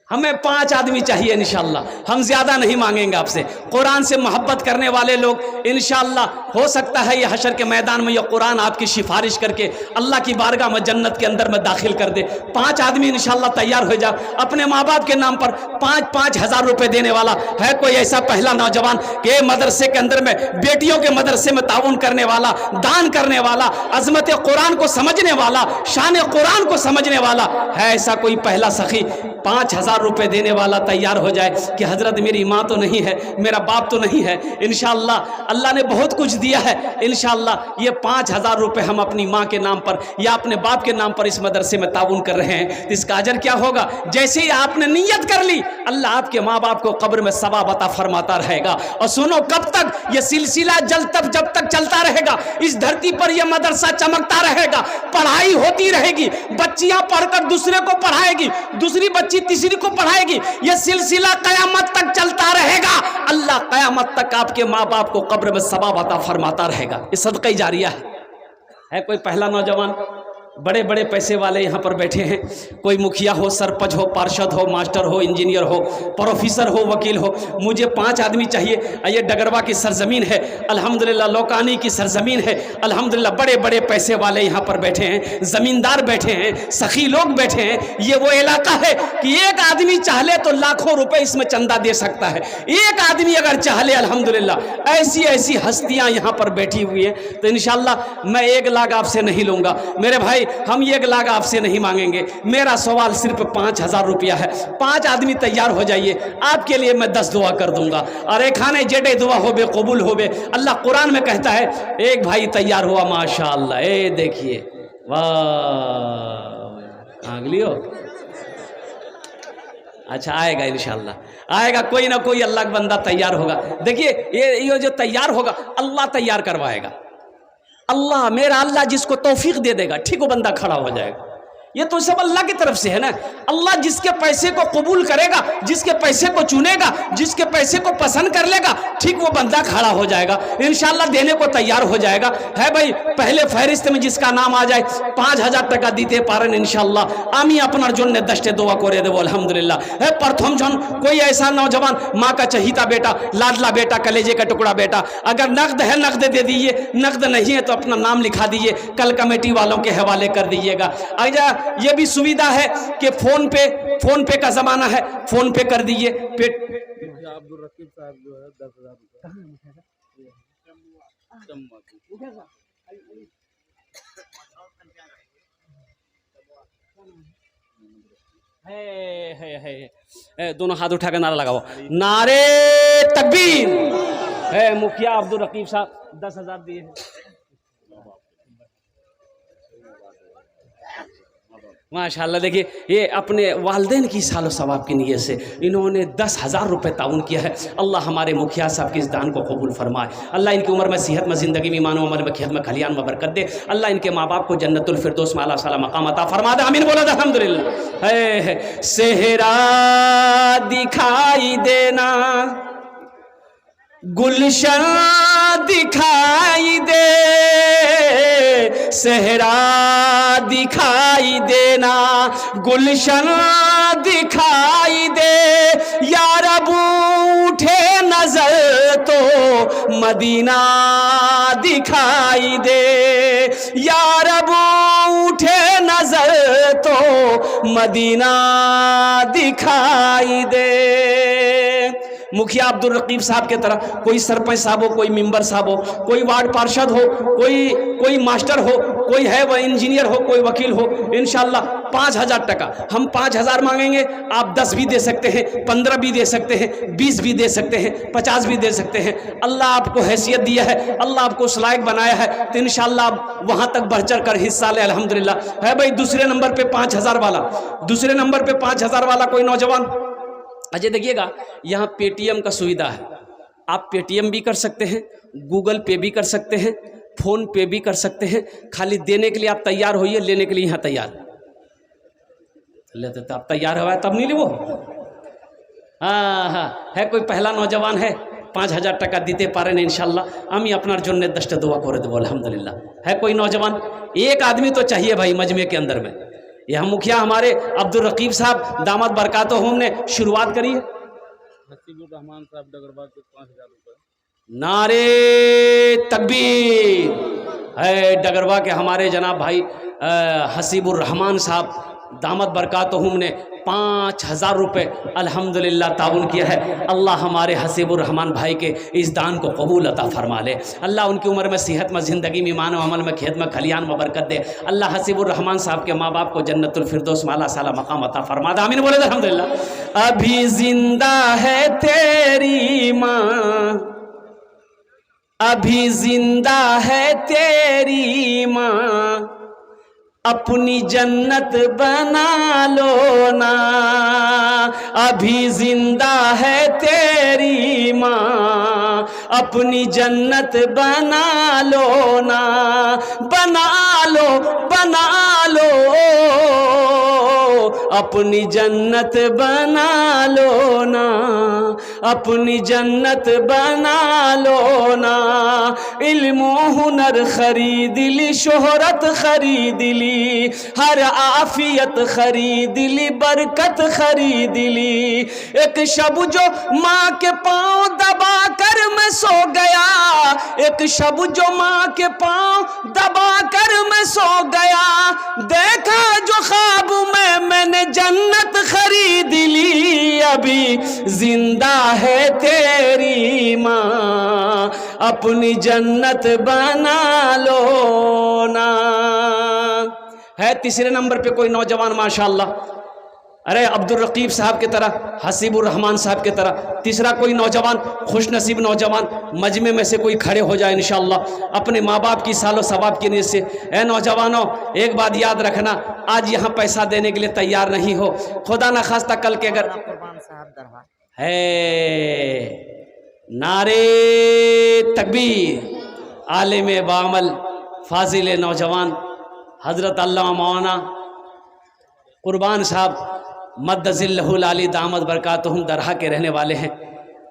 Speaker 1: हमें 5 आदमी चाहिए इंशाअल्लाह, हम ज्यादा नहीं मांगेंगे आपसे। कुरान से मोहब्बत करने वाले लोग इंशाअल्लाह, हो सकता है ये हशर के मैदान में ये कुरान आपकी सिफारिश करके अल्लाह की बारगाह में जन्नत के अंदर में दाखिल कर दे। 5 आदमी इंशाअल्लाह तैयार हो जाए। अपने माँ बाप के नाम पर 5-5 हज़ार रुपए देने वाला है कोई ऐसा पहला नौजवान के मदरसे के अंदर में, बेटियों के मदरसे में ताउन करने वाला, दान करने वाला, अजमत कुरान को समझने वाला, शान कुरान को समझने वाला है ऐसा कोई पहला सखी 5,000 रुपए देने वाला तैयार हो जाए कि हजरत मेरी माँ तो नहीं है, मेरा बाप तो नहीं है, इंशाअल्लाह अल्लाह ने बहुत कुछ दिया है, इंशाअल्लाह ये 5,000 रुपए हम अपनी माँ के नाम पर या अपने बाप के नाम पर इस मदरसे में ताउन कर रहे हैं। तो इसका अजर क्या होगा? जैसे ही आपने नियत कर ली, अल्लाह आपके माँ बाप को कब्र में सवाब अता फरमाता रहेगा। और सुनो, कब तक ये सिलसिला जब तक चलता रहेगा, इस धरती पर यह मदरसा चमकता रहेगा, पढ़ाई होती रहेगी, बच्चियां पढ़कर दूसरे को पढ़ाएगी, दूसरी बच्ची तीसरी को पढ़ाएगी, यह सिलसिला कयामत तक चलता रहेगा। अल्लाह कयामत तक आपके माँ बाप को कब्र में सवाब अता फरमाता रहेगा। ये सदका जारिया है। कोई पहला नौजवान, बड़े बड़े पैसे वाले यहाँ पर बैठे हैं, कोई मुखिया हो, सरपंच हो, पार्षद हो, मास्टर हो, इंजीनियर हो, प्रोफेसर हो, वकील हो, मुझे 5 आदमी चाहिए। ये डगरवा की सरजमीन है अल्हम्दुलिल्लाह, लौकानी की सरजमीन है अल्हम्दुलिल्लाह, बड़े बड़े पैसे वाले यहाँ पर बैठे हैं, जमींदार बैठे हैं, सखी लोग बैठे हैं। ये वो इलाका है कि एक आदमी चाहले तो लाखों रुपए इसमें चंदा दे सकता है। एक आदमी अगर चाहले, अल्हम्दुलिल्लाह ऐसी ऐसी हस्तियां यहाँ पर बैठी हुई हैं। तो इंशाअल्लाह मैं 1 लाख आपसे नहीं लूंगा मेरे भाई, हम 1 लाख आपसे नहीं मांगेंगे। मेरा सवाल सिर्फ 5,000 रुपया है। 5 आदमी तैयार हो जाइए, आपके लिए मैं 10 दुआ कर दूंगा। और एक खाने जेडे दुआ होबे कबूल होबे। अल्लाह कुरान में कहता है, एक भाई तैयार हुआ माशाअल्लाह, ए देखिए, वाह आगलियो, अच्छा आएगा इंशाअल्लाह, आएगा कोई ना कोई अल्लाह का बंदा तैयार होगा। देखिए ये जो तैयार होगा अल्लाह तैयार करवाएगा। अल्लाह, मेरा अल्लाह जिसको तौफीक दे देगा, ठीक वो बंदा खड़ा हो जाएगा। ये तो सब अल्लाह की तरफ से है ना। अल्लाह जिसके पैसे को कबूल करेगा, जिसके पैसे को चुनेगा, जिसके पैसे को पसंद कर लेगा, ठीक वो बंदा खड़ा हो जाएगा, इंशाअल्लाह देने को तैयार हो जाएगा। है भाई, पहले फहरिस्त में जिसका नाम आ जाए 5,000 টাকা दीते पारें इंशाअल्लाह। आमी अपनार जन्य दस्ते दुआ करे देव अल्हम्दुलिल्लाह। है प्रथम जन कोई ऐसा नौजवान, माँ का चहीता बेटा, लाडला बेटा, कलेजे का टुकड़ा बेटा, अगर नकद है नकद दे दीजिए, नकद नहीं है तो अपना नाम लिखा दीजिए, कल कमेटी वालों के हवाले कर दीजिएगा। आजा ये भी सुविधा है कि फोन पे का जमाना है, फोन पे कर दीजिए।
Speaker 2: अब्दुल रकीब साहब जो है 10,000
Speaker 1: है। दोनों हाथ उठा कर नारा लगाओ, नारे तकबीर। है मुखिया अब्दुल रकीब साहब 10,000 दिए हैं। माशाल्लाह, देखिए ये अपने वालदेन की सालो सवाब की नीयत से इन्होंने 10,000 रुपये ताउन किया है। अल्लाह हमारे मुखिया साहब की इस दान को कबूल फरमाए। अल्लाह इनकी उम्र में सेहत में, ज़िंदगी में, ईमान अमल में, खिदमत में, खलियान में बरकत दे। अल्लाह इनके माँ बाप को जन्नतुल फिरदौस में आला साला मकाम अता फरमा दे। आमीन बोला अल्हम्दुलिल्लाह। है सेहरा दिखाई देना, गुलशन दिखाई दे, सेहरा दिखाई देना, गुलशन दिखाई दे, यार अब उठे नजर तो मदीना दिखाई दे, यार अब उठे नजर तो मदीना दिखाई दे। मुखिया अब्दुल रकीब साहब के तरह कोई सरपंच साहब हो, कोई मेंबर साहब हो, कोई वार्ड पार्षद हो, कोई मास्टर हो, कोई है वह इंजीनियर हो, कोई वकील हो, इंशाअल्लाह 5,000 टका हम 5,000 मांगेंगे। आप 10 भी दे सकते हैं, 15 भी दे सकते हैं, 20 भी दे सकते हैं, 50 भी दे सकते हैं। अल्लाह आपको हैसियत दिया है, अल्लाह आपको उस लायक बनाया है, तो इंशाअल्लाह आप वहाँ तक बढ़ चढ़ कर हिस्सा ले अल्हम्दुलिल्लाह। है भाई, दूसरे नंबर पे 5,000 वाला, दूसरे नंबर पे 5,000 वाला कोई नौजवान। अच्छा देखिएगा, यहाँ पेटीएम का सुविधा है, आप पेटीएम भी कर सकते हैं, गूगल पे भी कर सकते हैं, फोन पे भी कर सकते हैं। खाली देने के लिए आप तैयार होइए, लेने के लिए यहाँ तैयार लेते, तो आप तैयार हुआ तब नहीं ले वो। हाँ, है कोई पहला नौजवान है 5,000 টাকা দিতে পারেন ইনশাল্লাহ আমি আপনার জন্য 10টা দোয়া করে देबो अल्हम्दुलिल्लाह। है कोई नौजवान? एक आदमी तो चाहिए भाई मजमे के अंदर में। यह मुखिया हमारे अब्दुल रकीब साहब दामद बरकातहुम ने शुरुआत करी है।
Speaker 2: हसीबुर रहमान साहब डगरबाग के 5,000 रुपये।
Speaker 1: नारे तकबीर। है डगरवा के हमारे जनाब भाई हसीबुर रहमान साहब दामद बरकातहुम ने 5,000 रुपये अल्हम्दुलिल्लाह ताउन किया है। अल्लाह हमारे हसीबुर रहमान भाई के इस दान को कबूल अता फरमा ले। अल्लाह उनकी उम्र में सेहत में ज़िंदगी में ईमान व अमल में खेत में खलियान में बरकत दे। अल्लाह हसीबुर रहमान साहब के माँ बाप को जन्नतुल फिरदौस में आला साला मकाम अता फरमा दे। आमीन बोले अल्हम्दुलिल्लाह। अभी जिंदा है तेरी माँ, अभी जिंदा है तेरी माँ, अपनी जन्नत बना लो ना। अभी जिंदा है तेरी माँ, अपनी जन्नत बना लो ना। बना लो बना लो, अपनी जन्नत बना लो ना। अपनी जन्नत बना लो ना। इल्म हुनर खरीद ली, शोहरत खरीद ली, हर आफियत खरीद ली, बरकत खरीद ली। एक शब जो माँ के पाँव दबा कर मैं सो गया, एक शब जो माँ के पाँव दबा कर मैं सो गया, देखा जो ख्वाब में मैंने जन्नत खरीद ली। अभी जिंदा है तेरी माँ, अपनी जन्नत बना लो ना। है तीसरे नंबर पे कोई नौजवान माशाअल्लाह, अरे अब्दुल रकीब साहब की तरह, हसीबुर रहमान साहब की तरह तीसरा कोई नौजवान, खुश नसीब नौजवान मजमे में से कोई खड़े हो जाए इंशाअल्लाह अपने माँ बाप की सालो सवाब की नीयत से। ए नौजवानों, एक बात याद रखना, आज यहाँ पैसा देने के लिए तैयार नहीं हो, खुदा न खास्ता कल के अगर है नारे तकबीर। आलिम बामल फाजिल नौजवान हज़रत अल्लामा मौलाना कुर्बान साहब मद्दज़िल्लहुल आली दामद बरकातहुम दरहा के रहने वाले हैं,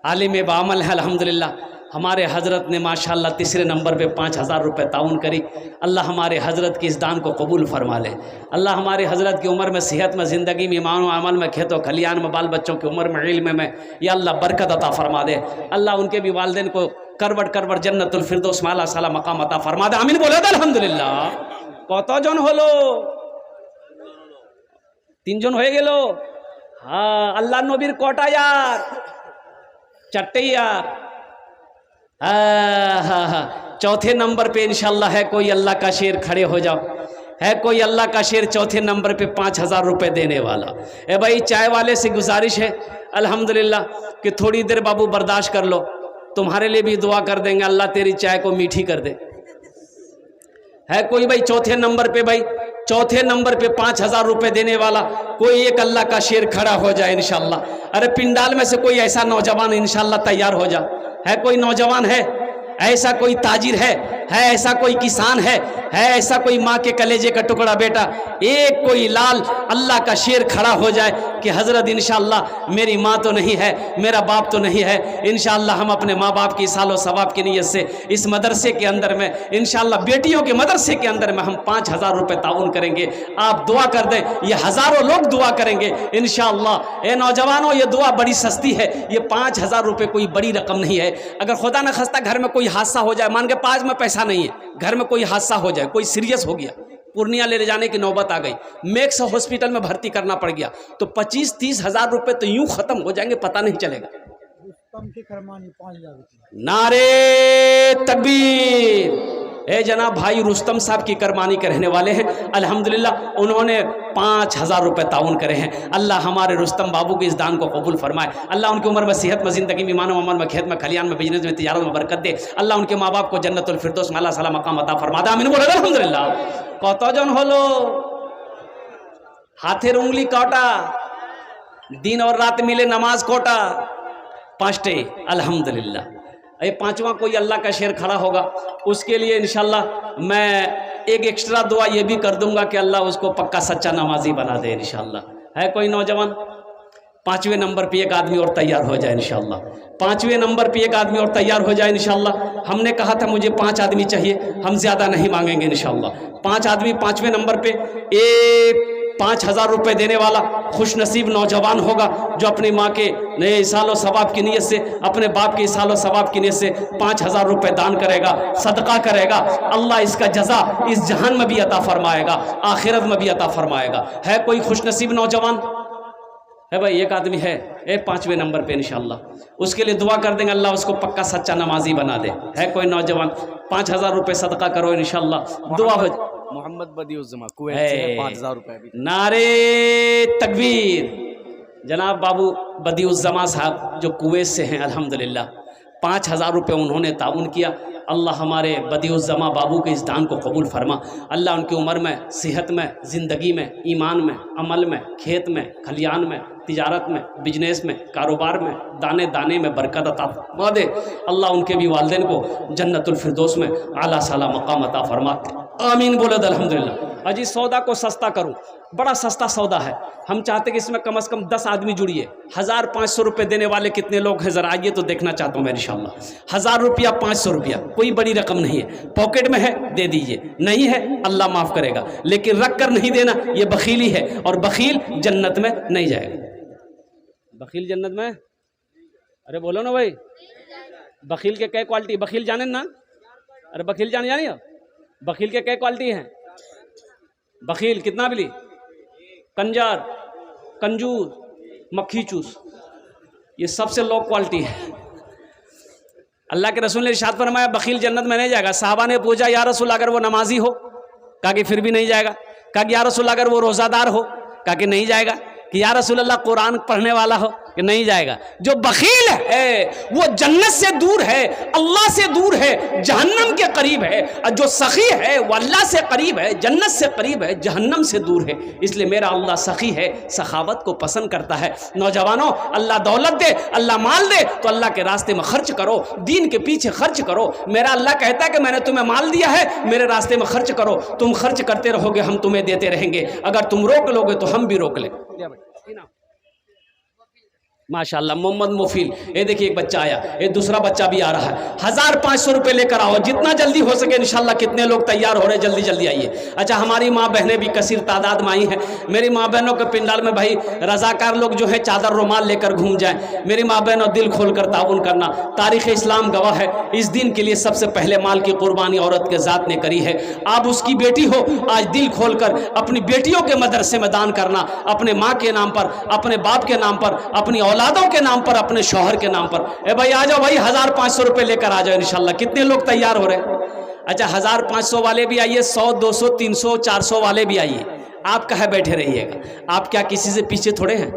Speaker 1: आलिम बामल है अल्हम्दुलिल्लाह। हमारे हज़रत ने माशाअल्लाह तीसरे नंबर पे 5,000 रुपये ताउन करी। अल्लाह हमारे हज़रत की इस दान को कबूल फरमा ले। अल्लाह हमारे हज़रत की उम्र में सेहत में ज़िंदगी में ईमान व अमल में खेतों खलियान में बाल बच्चों की उम्र में इल्म में या अल्लाह बरकत अता फरमा दे। अल्लाह उनके भी वालिदैन को करवट करवट जन्नतुल फिरदौस में आला साला मकाम अता फरमा दे। आमीन बोले अल्हम्दुलिल्लाह। কতজন হলো? 3 জন হয়ে গেল। हाँ अल्लाह नबीर कटा यार? 4 यार। हाँ चौथे नंबर पे इंशाल्लाह है कोई अल्लाह का शेर, खड़े हो जाओ। है कोई अल्लाह का शेर चौथे नंबर पे 5,000 रुपये देने वाला। ए भाई चाय वाले से गुजारिश है अल्हम्दुलिल्लाह कि थोड़ी देर बाबू बर्दाश्त कर लो, तुम्हारे लिए भी दुआ कर देंगे, अल्लाह तेरी चाय को मीठी कर दे। है कोई भाई चौथे नंबर पे, भाई चौथे नंबर पे 5,000 रुपये देने वाला कोई एक अल्लाह का शेर खड़ा हो जाए इंशाल्लाह। अरे पिंडाल में से कोई ऐसा नौजवान इंशाल्लाह तैयार हो जा। है कोई नौजवान है, ऐसा कोई ताजिर है ऐसा कोई किसान है ऐसा कोई माँ के कलेजे का टुकड़ा बेटा, एक कोई लाल अल्लाह का शेर खड़ा हो जाए कि हज़रत इंशाअल्लाह मेरी माँ तो नहीं है, मेरा बाप तो नहीं है, इंशाअल्लाह हम अपने माँ बाप की सालो सवाब की नीयत से इस मदरसे के अंदर में इंशाअल्लाह बेटियों के मदरसे के अंदर में हम 5,000 रुपये ताउन करेंगे। आप दुआ कर दें, ये हज़ारों लोग दुआ करेंगे इंशाअल्लाह। ए नौजवानों, ये दुआ बड़ी सस्ती है, ये 5,000 रुपये कोई बड़ी रकम नहीं है। अगर खुदा न खास्ता घर में कोई हादसा हो जाए, मान के पास में पैसा नहीं है, घर में कोई हादसा हो जाए, कोई सीरियस हो गया, पूर्णिया ले जाने की नौबत आ गई, मैक्स हॉस्पिटल में भर्ती करना पड़ गया, तो 25-30 हज़ार रुपये तो यूं खत्म हो जाएंगे, पता नहीं चलेगा। नारे तकबीर। ए जनाब भाई रुस्तम साहब की करमानी के रहने वाले हैं अल्हम्दुलिल्लाह, उन्होंने 5,000 रुपये ताउन करे हैं। अल्लाह हमारे रुस्तम बाबू के इस दान को कबूल फरमाए। अल्लाह उनकी उम्र में सेहत में ज़िंदगी में ईमान व अमल में खेत में खलियान में बिजनेस में तिजारत में बरकत दे। अल्लाह उनके माँ बाप को जन्नतुल फिरदौस में अल्लाह साला मकाम अता फरमा दे। आमीन बोले अल्हम्दुलिल्लाह। কতজন হলো? हाथेर उंगली कटा, दिन और रात मिले नमाज कोटा, 5टे अल्हम्दुलिल्लाह। ये 5वां कोई अल्लाह का शेर खड़ा होगा, उसके लिए इंशाल्लाह मैं एक एक्स्ट्रा दुआ ये भी कर दूंगा कि अल्लाह उसको पक्का सच्चा नमाजी बना दे इंशाल्लाह। है कोई नौजवान? 5वें नंबर पे एक आदमी और तैयार हो जाए इंशाल्लाह। 5वें नंबर पे एक आदमी और तैयार हो जाए इंशाल्लाह। हमने कहा था मुझे 5 आदमी चाहिए, हम ज़्यादा नहीं मांगेंगे इंशाल्लाह। 5 आदमी 5वें नंबर पे 5,000 रुपये देने वाला खुश नसीब नौजवान होगा जो अपनी माँ के नए इसालो सवाब की नीयत से, अपने बाप के इसालो सवाब की नीयत से 5,000 रुपये दान करेगा, सदका करेगा। अल्लाह इसका जजा इस जहान में भी अता फरमाएगा, आखिरत में भी अता फरमाएगा। है कोई खुश नसीब नौजवान? है भाई, एक आदमी है 5वें नंबर पे इंशाल्लाह। उसके लिए दुआ कर देंगे, अल्लाह उसको पक्का सच्चा नमाजी बना दे। है कोई नौजवान? 5,000 रुपये सदका करो इंशाल्लाह, दुआ हो।
Speaker 2: मोहम्मद बदिउज़्ज़मा कुवैत से 5,000 रुपये।
Speaker 1: नारे तकबीर। जनाब बाबू बदिउज़्ज़मा साहब जो कुवैत से हैं, अल्हम्दुलिल्लाह 5,000 रुपये उन्होंने ताउन किया। अल्लाह हमारे बदिउज़्ज़मा बाबू के इस दान को कबूल फरमा। अल्लाह उनकी उम्र में, सेहत में, ज़िंदगी में, ईमान में, अमल में, खेत में, खलियान में, तिजारत में, बिजनेस में, कारोबार में, दाने दाने में बरकत अता फरमा दे। अल्लाह उनके भी वालिदैन को जन्नतुल फिरदौस में आला साला मकाम अता फरमा। आमीन बोले अल्हम्दुलिल्लाह। अजी सौदा को सस्ता करूं, बड़ा सस्ता सौदा है। हम चाहते कि इसमें कम से कम 10 आदमी जुड़िए। 1,500 रुपये देने वाले कितने लोग हैं ज़रा आइए तो देखना चाहता हूँ मैं इंशाल्लाह। 1,000 रुपया 500 रुपया कोई बड़ी रकम नहीं है। पॉकेट में है दे दीजिए, नहीं है अल्लाह माफ़ करेगा, लेकिन रख कर नहीं देना ये बखीली है, और बखील जन्नत में नहीं जाएगा। बखील जन्नत में? अरे बोलो ना भाई, बखील के कई क्वालिटी? बखील जाने ना? अरे बखील जानिए, बखील के कई क्वालिटी हैं? बखील कितना बिली? कंजार, कंजूस, मक्खी चूस, ये सबसे लो क्वालिटी है। अल्लाह के रसूल ने इरशाद फरमाया बखील जन्नत में नहीं जाएगा। साहबा ने पूछा या रसूल अगर वो नमाजी हो? कहा कि फिर भी नहीं जाएगा। कहा कि या रसूल अगर वो रोज़ादार हो? कहा कि नहीं जाएगा। कि या रसूल अल्लाह कुरान पढ़ने वाला हो? कि नहीं जाएगा। जो बखील है वो जन्नत से दूर है, अल्लाह से दूर है, जहन्नम के करीब है। और जो सखी है वो अल्लाह से करीब है, जन्नत से करीब है, जहन्नम से दूर है। इसलिए मेरा अल्लाह सखी है, सखावत को पसंद करता है। नौजवानों, अल्लाह दौलत दे, अल्लाह माल दे तो अल्लाह के रास्ते में खर्च करो, दीन के पीछे खर्च करो। मेरा अल्लाह कहता है कि मैंने तुम्हें माल दिया है, मेरे रास्ते में खर्च करो। तुम खर्च करते रहोगे, हम तुम्हें देते रहेंगे। अगर तुम रोक लोगे तो हम भी रोक लेंगे। माशाल्लाह मोहम्मद मुफील, ये देखिए एक बच्चा आया, ये दूसरा बच्चा भी आ रहा है। 1,500 रुपये लेकर आओ, जितना जल्दी हो सके इंशाल्लाह। कितने लोग तैयार हो रहे हैं? जल्दी जल्दी आइए। अच्छा, हमारी माँ बहनें भी कसीर तादाद में आई हैं। मेरी माँ बहनों के पिंडाल में भाई रजाकार लोग जो है चादर रुमाल लेकर घूम जाएं। मेरी माँ बहनों दिल खोल कर ताउन करना, तारीख़ इस्लाम गवाह है। इस दिन के लिए सबसे पहले माल की कुर्बानी औरत के ज़ात ने करी है। आप उसकी बेटी हो, आज दिल खोल कर अपनी बेटियों के मदरसे में दान करना, अपने माँ के नाम पर, अपने बाप के नाम पर, अपनी औलादों के नाम पर, अपने शौहर के नाम पर। ए भाई आ जाओ भाई, 1,500 रुपये लेकर आ जाओ इंशाल्लाह। कितने लोग तैयार हो रहे हैं? अच्छा, 1,500 वाले भी आइए, 100, 200, 300, 400 वाले भी आइए। आप कहाँ बैठे रहिएगा? आप क्या किसी से पीछे थोड़े हैं?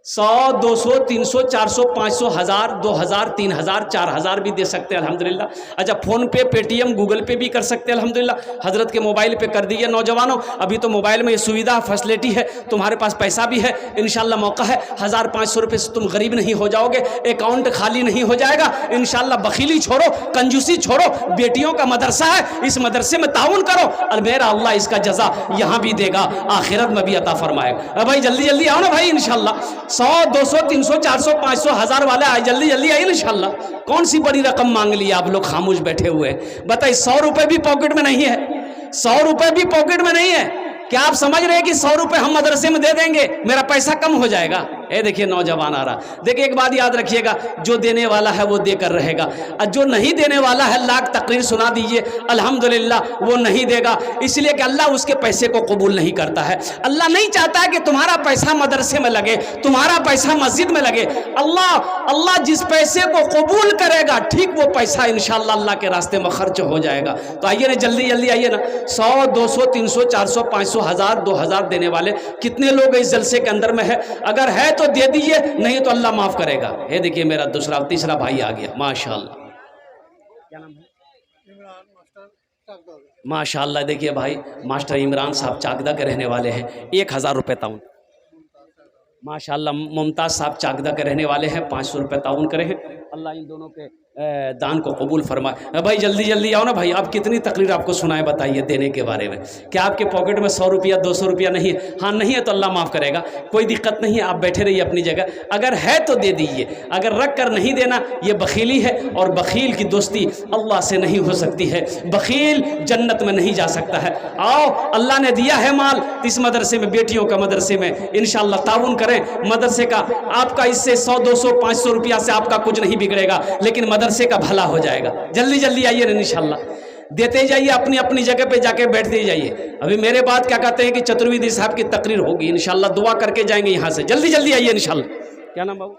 Speaker 1: 100, 200, 300, 400, 500, 1,000, 2,000, 3,000, 4,000 भी दे सकते हैं अल्हम्दुलिल्लाह। अच्छा, फ़ोन पे, पेटीएम, गूगल पे भी कर सकते हैं अल्हम्दुलिल्लाह। हज़रत के मोबाइल पे कर दीजिए। नौजवानों, अभी तो मोबाइल में ये सुविधा फैसिलिटी है, तुम्हारे पास पैसा भी है, इंशाल्लाह मौका है। 1,500 रुपये से तुम गरीब नहीं हो जाओगे, अकाउंट खाली नहीं हो जाएगा इंशाल्लाह। बखीली छोड़ो, कंजूसी छोड़ो, बेटियों का मदरसा है, इस मदरसे में ताउन करो और मेरा अल्लाह इसका जजा यहाँ भी देगा, आखिरत में भी अता फरमाएगा। भाई जल्दी जल्दी आओ ना भाई इंशाल्लाह। 100, 200, 300, 400, 500, 1,000 वाले आए, जल्दी जल्दी आइए इंशाल्लाह। कौन सी बड़ी रकम मांग ली आप लोग खामोश बैठे हुए? बताइए, 100 रुपये भी पॉकेट में नहीं है, 100 रुपये भी पॉकेट में नहीं है। क्या आप समझ रहे हैं कि 100 रुपये हम मदरसे में दे देंगे मेरा पैसा कम हो जाएगा? ये देखिए नौजवान आ रहा। देखिए एक बात याद रखिएगा, जो देने वाला है वो देकर रहेगा, और जो नहीं देने वाला है लाख तकरीर सुना दीजिए अल्हम्दुलिल्लाह वो नहीं देगा। इसलिए कि अल्लाह उसके पैसे को कबूल नहीं करता है। अल्लाह नहीं चाहता है कि तुम्हारा पैसा मदरसे में लगे, तुम्हारा पैसा मस्जिद में लगे। अल्लाह जिस पैसे को कबूल करेगा ठीक वो पैसा इंशाअल्लाह अल्लाह के रास्ते में खर्च हो जाएगा। तो आइए ना, जल्दी जल्दी आइए ना। 100, 200, 300, 400, 500, 1,000, 2,000 देने वाले कितने लोग इस जलसे के अंदर में है? अगर है तो दे दीजिए, नहीं तो अल्लाह माफ करेगा। ये देखिए मेरा तीसरा भाई आ गया, माशाअल्लाह। क्या नाम है? माशाअल्लाह। देखिए भाई मास्टर इमरान साहब चाकदा के रहने वाले हैं। 1,000 रुपये ताउन। माशाअल्लाह मुमताज़ साहब चाकदा के रहने वाले हैं, 500 रुपये ताउन करे हैं। अल्लाह इन दोनों के दान को कबूल फरमाए। भाई जल्दी जल्दी आओ ना भाई, आप कितनी तकरीर आपको सुनाए बताइए देने के बारे में। क्या आपके पॉकेट में 100 रुपया 200 रुपया नहीं है? हाँ नहीं है तो अल्लाह माफ़ करेगा, कोई दिक्कत नहीं है, आप बैठे रहिए अपनी जगह। अगर है तो दे दीजिए, अगर रख कर नहीं देना ये बखीली है, और बखील की दोस्ती अल्लाह से नहीं हो सकती है, बखील जन्नत में नहीं जा सकता है। आओ, अल्लाह ने दिया है माल, इस मदरसे में, बेटियों का मदरसे में इंशाअल्लाह ताउन करें। मदरसे का आपका इससे 100 200 500 रुपया से आपका कुछ नहीं बिगड़ेगा, लेकिन मदरसे का भला हो जाएगा। जल्दी जल्दी आइए ना, इंशाअल्लाह देते जाइए, अपनी अपनी जगह पे जाके बैठते जाइए। अभी मेरे बाद क्या कहते हैं कि चतुर्वेदी साहब की तकरीर होगी इंशाअल्लाह, दुआ करके जाएंगे यहाँ से। जल्दी जल्दी आइए इंशाअल्लाह। क्या नाम बाबू?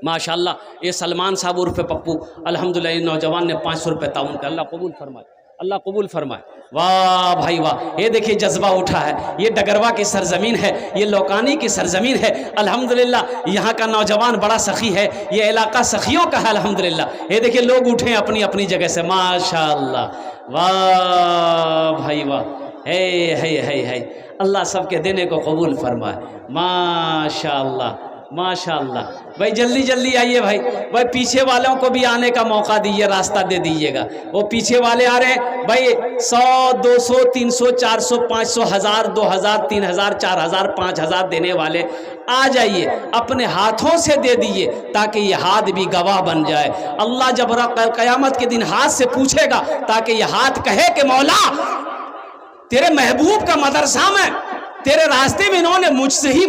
Speaker 1: माशाअल्लाह, ये सलमान साहब उर्फ पप्पू, अल्हम्दुलिल्लाह नौजवान ने 500 रुपये ताउन का, अल्लाह कबूल फरमाए, अल्लाह कबूल फरमाए। वाह भाई वाह, ये देखिए जज्बा उठा है। ये डगरवा की सरजमीन है, ये लौकानी की सरजमीन है। अल्हम्दुलिल्लाह यहाँ का नौजवान बड़ा सखी है, ये इलाका सखियों का है अल्हम्दुलिल्लाह। ये देखिए लोग उठे अपनी अपनी जगह से, माशाअल्लाह। वाह भाई वाह, है अल्लाह सबके देने को कबूल फरमाए, माशाअल्लाह माशाअल्लाह। भाई जल्दी जल्दी आइए भाई, भाई पीछे वालों को भी आने का मौका दीजिए, रास्ता दे दीजिएगा। वो पीछे वाले आ रहे हैं भाई, 100 200 300 400 500 1000 2000 3000 4000 5000 देने वाले आ जाइए, अपने हाथों से दे दीजिए ताकि ये हाथ भी गवाह बन जाए। अल्लाह जब क़यामत के दिन हाथ से पूछेगा, ताकि ये हाथ कहे कि मौला तेरे महबूब का मदरसा में, तेरे रास्ते में इन्होंने मुझसे ही